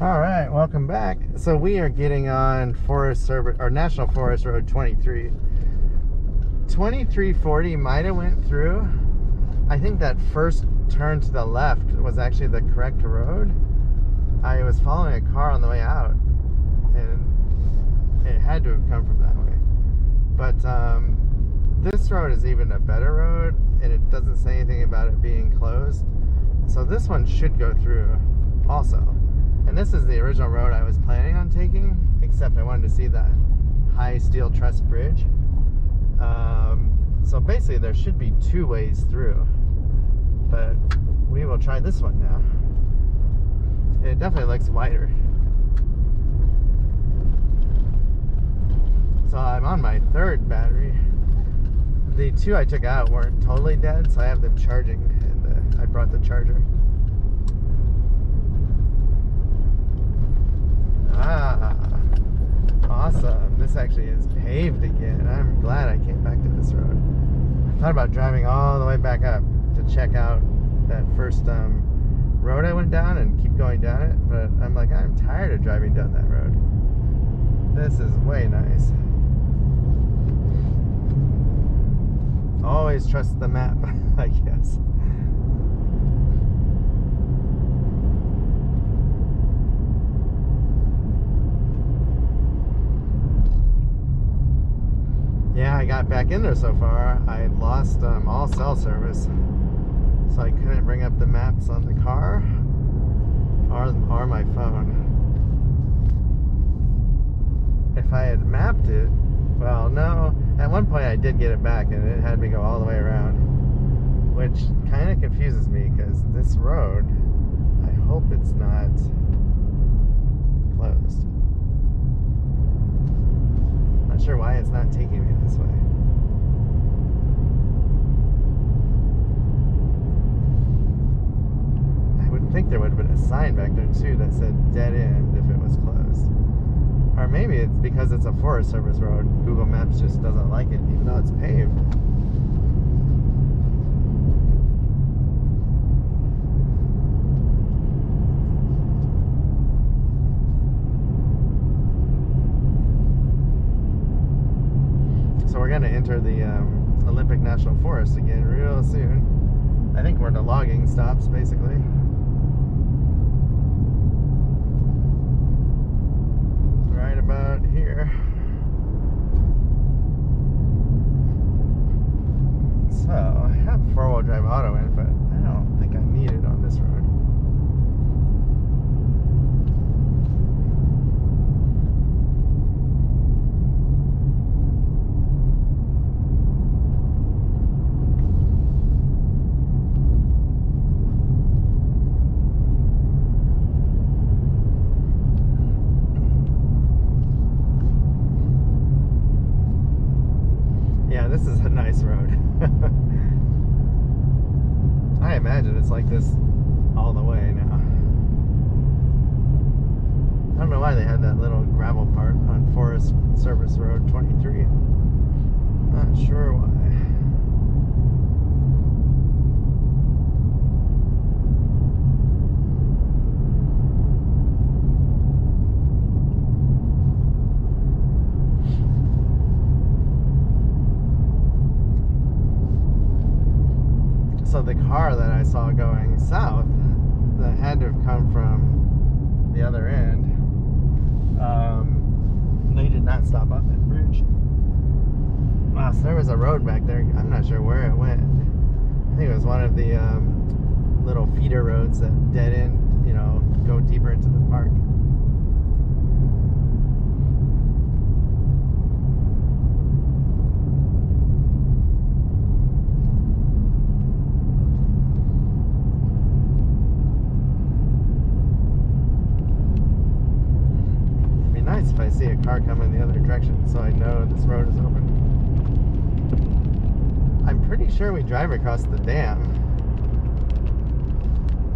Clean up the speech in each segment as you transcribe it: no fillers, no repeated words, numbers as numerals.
All right, welcome back. So we are getting on Forest Service or National Forest Road 23. 2340 might have went through. I think that first turn to the left was actually the correct road. I was following a car on the way out, and it had to have come from that way. But this road is even a better road, and it doesn't say anything about it being closed. So this one should go through also. And this is the original road I was planning on taking, except I wanted to see that high steel truss bridge. So basically there should be two ways through, but we will try this one now. It definitely looks wider. So I'm on my third battery. The two I took out weren't totally dead, so I have them charging, and I brought the charger. Awesome. This actually is paved again. I'm glad I came back to this road. I thought about driving all the way back up to check out that first road I went down and keep going down it, but I'm like, I'm tired of driving down that road. This is way nice. Always trust the map, I guess. Yeah, I got back in there so far. I had lost all cell service, so I couldn't bring up the maps on the car or my phone. If I had mapped it, well, no. At one point I did get it back, and it had me go all the way around, which kind of confuses me because this road, I hope it's not closed. Not sure why it's not taking me this way. I would think there would have been a sign back there too that said dead end if it was closed. Or maybe it's because it's a Forest Service road. Google Maps just doesn't like it, even though it's paved. So we're going to enter the Olympic National Forest again real soon. I think we're to logging stops, basically. Right about here. So I have four-wheel drive auto in, but I don't think I need it on this road. Yeah, this is a nice road. I imagine it's like this all the way now. I don't know why they had that little gravel part on Forest Service Road 23. Not sure why. So the car that I saw going south, that had to have come from the other end, they did not stop on that bridge. Wow, so there was a road back there. I'm not sure where it went. I think it was one of the little feeder roads that dead end, go deeper into the park. Nice if I see a car coming the other direction, so I know this road is open. I'm pretty sure we drive across the dam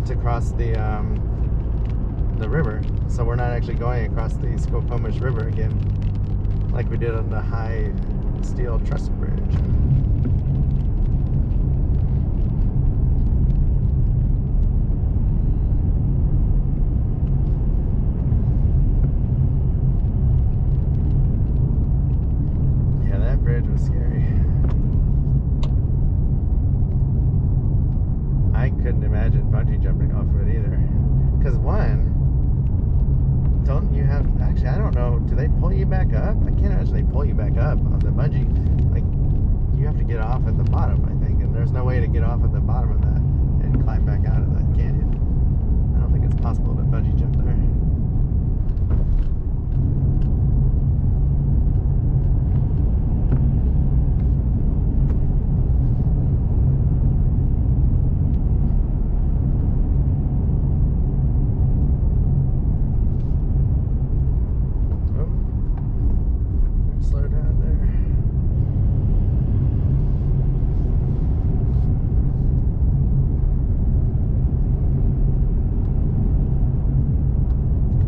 to cross the river, so we're not actually going across the Skokomish River again like we did on the high steel truss bridge. back up? I can't actually pull you back up on the bungee. Like, you have to get off at the bottom, I think, and there's no way to get off at the bottom of that and climb back out of that canyon. I don't think it's possible to bungee jump there.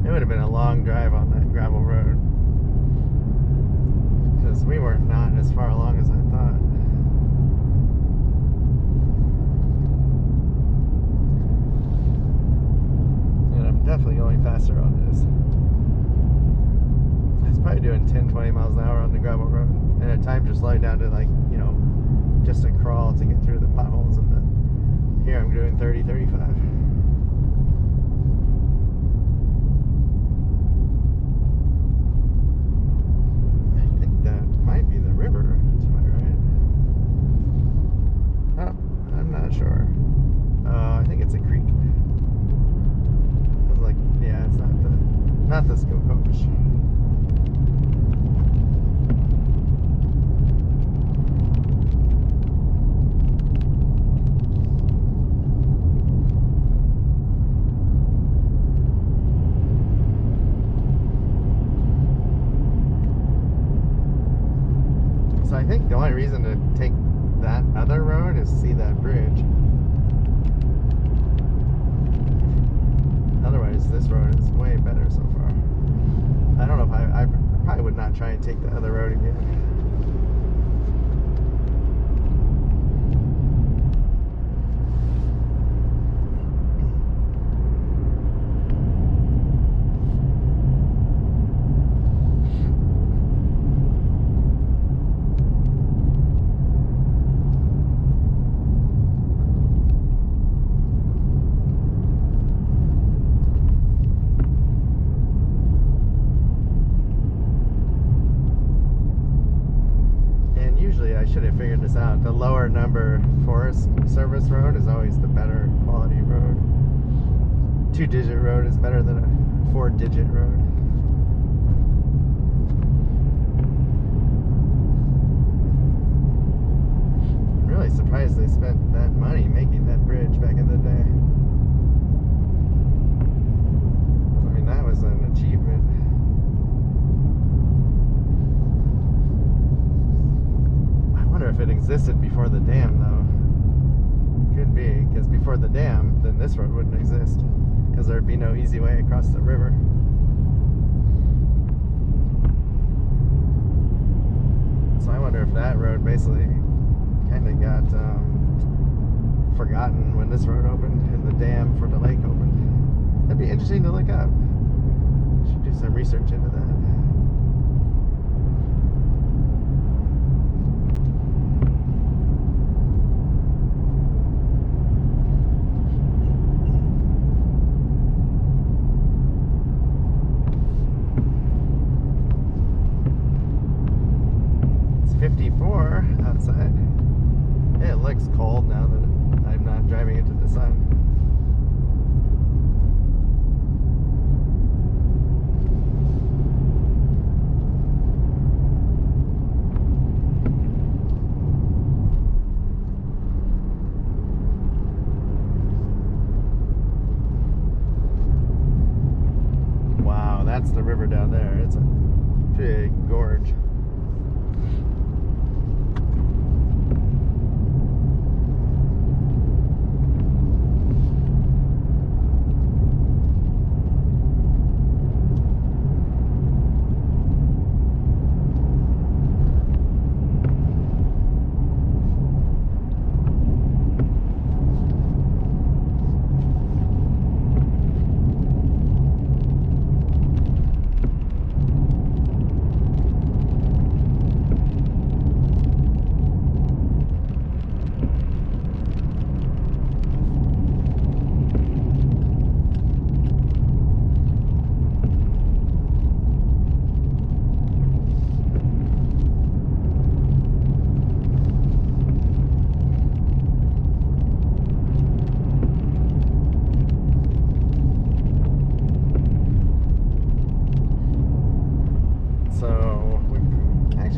It would have been a long drive on that gravel road because we were not as far along as I thought. And I'm definitely going faster on this. I was probably doing 10-20 miles an hour on the gravel road, and at times just slowing down to, like, you know, just a crawl to get through the potholes. And here I'm doing 30-35. Might be the river to my right. Oh, I'm not sure. I think it's a creek. I was like, yeah, it's not the Skokomish. So I think the only reason to take that other road is to see that bridge. Otherwise, this road is way better so far. I don't know if I probably would not try and take the other road again. I should have figured this out. The lower number Forest Service road is always the better quality road. 2-digit road is better than a 4-digit road. I'm really surprised they spent that money making that bridge back in the day. I mean, that was an achievement. If it existed before the dam, though. Could be, because before the dam, then this road wouldn't exist, because there'd be no easy way across the river. So I wonder if that road basically kind of got forgotten when this road opened and the dam for the lake opened. That'd be interesting to look up. Should do some research into that. Outside. It looks cold now that I'm not driving into the sun. Wow, that's the river down there. It's a big gorge.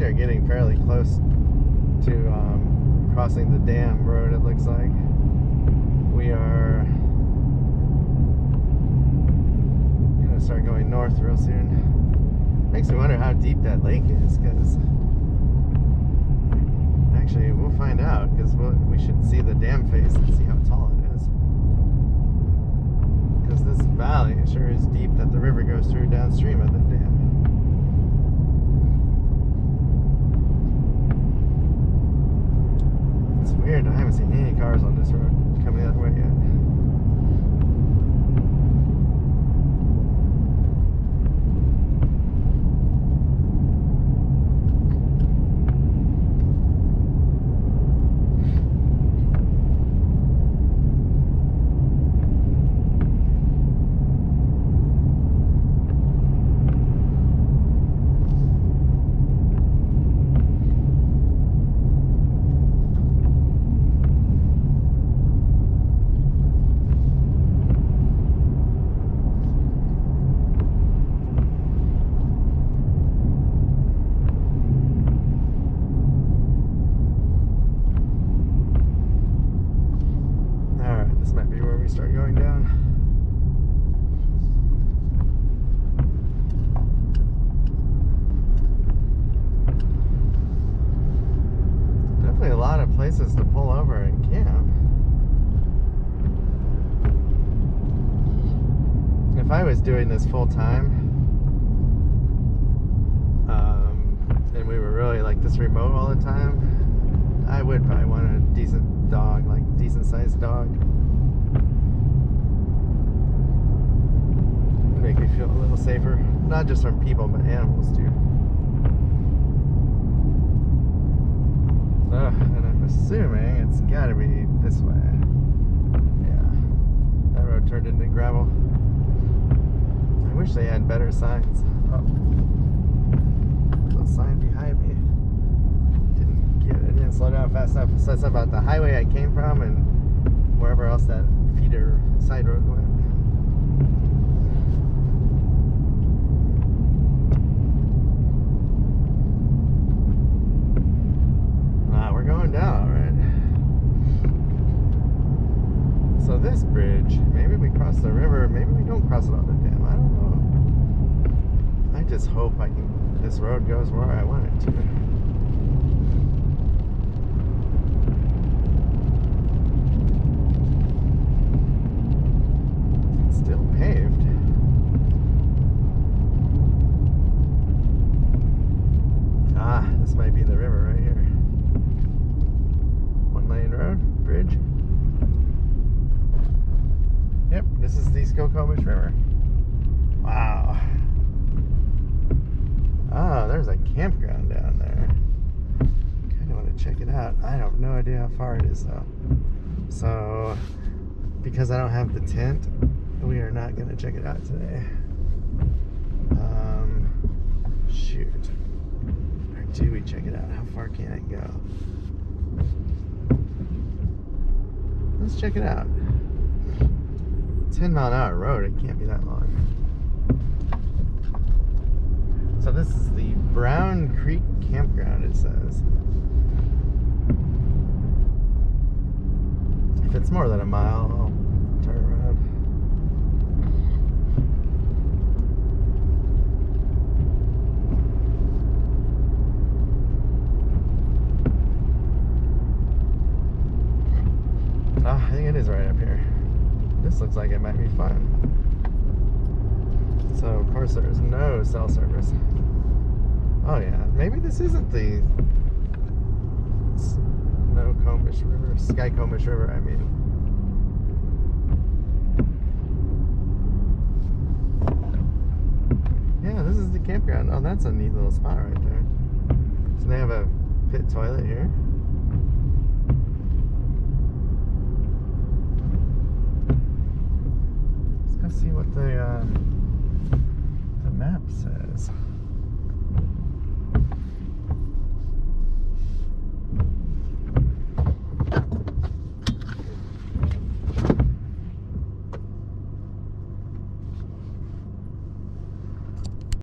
actually are getting fairly close to crossing the dam road, it looks like. We are gonna start going north real soon. Makes me wonder how deep that lake is, because actually we'll find out, because we should see the dam face and see how tall it is. Because this valley sure is deep that the river goes through downstream of the dam. It's weird, I haven't seen any cars on this road coming that way yet. Start going down. Definitely a lot of places to pull over and camp. If I was doing this full time, and we were really like this remote all the time, I would probably want a decent dog, like decent sized dog. Make me feel a little safer, not just from people but animals too. And I'm assuming it's gotta be this way. Yeah, that road turned into gravel. I wish they had better signs. Oh, the sign behind me. Didn't slow down fast enough. It said something about the highway I came from and wherever else that feeder side road went. Down, right? So this bridge, maybe we cross the river, maybe we don't cross it on the dam. I don't know. I just hope this road goes where I want it to. It's still paved. Ah, this might be the river right here. Road, bridge. Yep, this is the Skokomish River. Wow. Oh, there's a campground down there. Kind of want to check it out. I have no idea how far it is though. So, because I don't have the tent, we are not going to check it out today. Shoot. Or do we check it out? How far can it go? Let's check it out. 10-mile-an-hour road, it can't be that long. So this is the Brown Creek Campground, it says. If it's more than a mile, I'll turn around. Oh, I think it is right up here. This looks like it might be fun. So, of course, there's no cell service. Oh, yeah. Maybe this isn't the Snoqualmie River. Skycomish River, I mean. Yeah, this is the campground. Oh, that's a neat little spot right there. So they have a pit toilet here. Let's go see what the